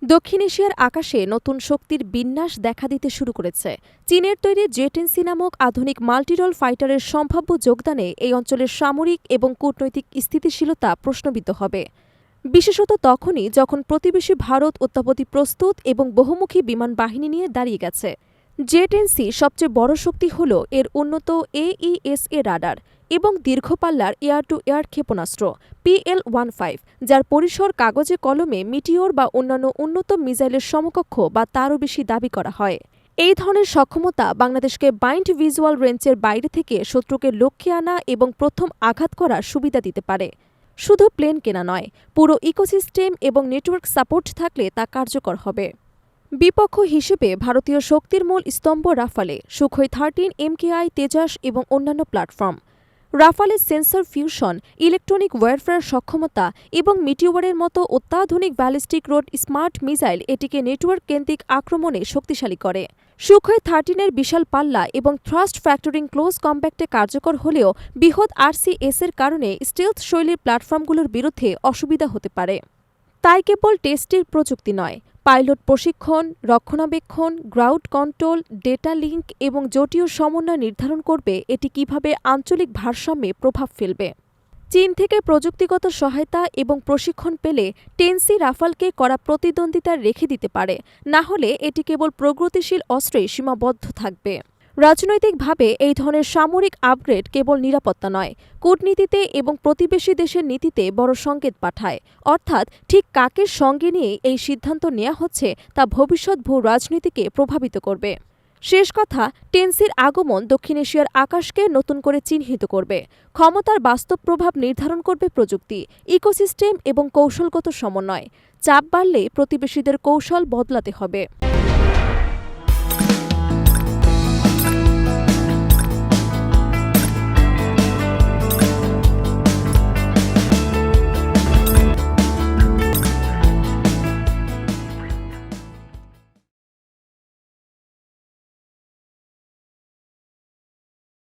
দক্ষিণ এশিয়ার আকাশে নতুন শক্তির বিন্যাস দেখা দিতে শুরু করেছে। চীনের তৈরি জেট-এনসি নামক আধুনিক মাল্টিরোল ফাইটারের সম্ভাব্য যোগদানে এই অঞ্চলের সামরিক এবং কূটনৈতিক স্থিতিশীলতা প্রশ্নবিদ্ধ হবে। বিশেষত তখনই যখন প্রতিবেশী ভারত অত্যাবধি প্রস্তুত এবং বহুমুখী বিমান বাহিনী নিয়ে দাঁড়িয়ে গেছে। জেট-এনসি সবচেয়ে বড় শক্তি হল এর উন্নত AESA রাডার এবং দীর্ঘপাল্লার এয়ার টু এয়ার ক্ষেপণাস্ত্র PL-15, যার পরিসর কাগজে কলমে মিটিওর বা অন্যান্য উন্নত মিসাইলের সমকক্ষ বা তারও বেশি দাবি করা হয়। এই ধরনের সক্ষমতা বাংলাদেশকে বাইন্ড ভিজুয়াল রেঞ্জের বাইরে থেকে শত্রুকে লক্ষ্যে আনা এবং প্রথম আঘাত করার সুবিধা দিতে পারে। শুধু প্লেন কেনা নয়, পুরো ইকোসিস্টেম এবং নেটওয়ার্ক সাপোর্ট থাকলে তা কার্যকর হবে। বিপক্ষ হিসেবে ভারতীয় শক্তির মূল স্তম্ভ রাফালে, সুখোই 13, MKI, তেজাস এবং অন্যান্য প্ল্যাটফর্ম। রাফালের সেন্সর ফিউশন, ইলেকট্রনিক ওয়ারফেয়ার সক্ষমতা এবং মিটিওয়ারের মতো অত্যাধুনিক ব্যালিস্টিক রোড স্মার্ট মিসাইল এটিকে নেটওয়ার্ক কেন্দ্রিক আক্রমণে শক্তিশালী করে। সুখোই 13-এর বিশাল পাল্লা এবং থ্রাস্ট ফ্যাক্টরিং ক্লোজ কম্প্যাক্টে কার্যকর হলেও বৃহৎ RCS-এর কারণে স্টেলথ শৈলীর প্ল্যাটফর্মগুলোর বিরুদ্ধে অসুবিধা হতে পারে। তাই কেবল টেস্টের প্রযুক্তি নয়, পাইলট প্রশিক্ষণ, রক্ষণাবেক্ষণ, গ্রাউন্ড কন্ট্রোল, ডেটা লিঙ্ক এবং জটিল সমন্বয় নির্ধারণ করবে এটি কিভাবে আঞ্চলিক ভারসাম্যে প্রভাব ফেলবে। চীন থেকে প্রযুক্তিগত সহায়তা এবং প্রশিক্ষণ পেলে টেনসি রাফালকে কড়া প্রতিদ্বন্দ্বিতা রেখে দিতে পারে, না হলে এটি কেবল প্রগতিশীল অস্ত্রে সীমাবদ্ধ থাকবে। রাজনৈতিকভাবে এই ধরনের সামরিক আপগ্রেড কেবল নিরাপত্তা নয়, কূটনীতিতে এবং প্রতিবেশী দেশের নীতিতে বড় সংকেত পাঠায়। অর্থাৎ ঠিক কাকে সঙ্গে নিয়ে এই সিদ্ধান্ত নেওয়া হচ্ছে তা ভবিষ্যৎ ভূ রাজনীতিকে প্রভাবিত করবে। শেষ কথা, টেনসির আগমন দক্ষিণ এশিয়ার আকাশকে নতুন করে চিহ্নিত করবে। ক্ষমতার বাস্তব প্রভাব নির্ধারণ করবে প্রযুক্তি, ইকোসিস্টেম এবং কৌশলগত সমন্বয়। চাপ বাড়লে প্রতিবেশীদের কৌশল বদলাতে হবে।